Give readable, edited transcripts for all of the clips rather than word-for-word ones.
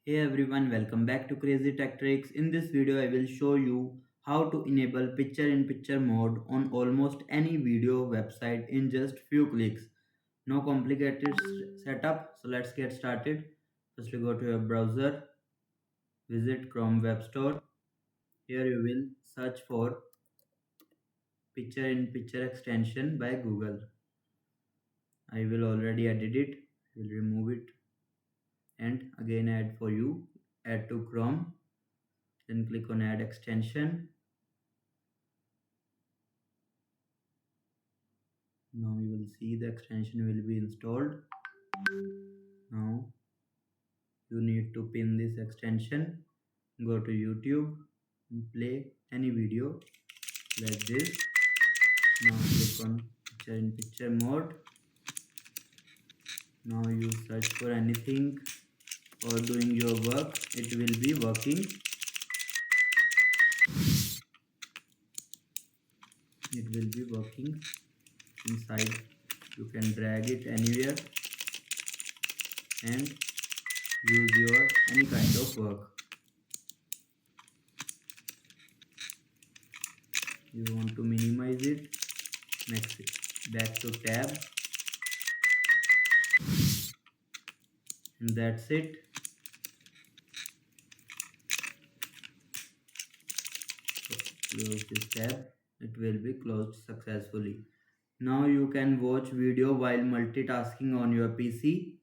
Hey everyone, welcome back to Crazy Tech Tricks. In this video, I will show you how to enable picture-in-picture mode on almost any video website in just few clicks. No complicated setup, so let's get started. Firstly, go to your browser, visit Chrome Web Store. Here you will search for picture-in-picture extension by Google. I will already edit it, will remove it and again add for you. Add to Chrome, then click on add extension. Now you will see the extension will be installed. Now you need to pin this extension. Go to YouTube and play any video like this. Now click on picture in picture mode. Now you search for anything or doing your work. It will be working. It will be working inside. You can drag it anywhere and use your any kind of work. You want to minimize it, next back to tab, and that's it. Close this tab, it will be closed successfully. Now you can watch video while multitasking on your PC.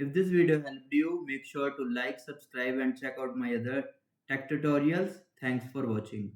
If this video helped you, make sure to like, subscribe and check out my other tech tutorials. Thanks for watching.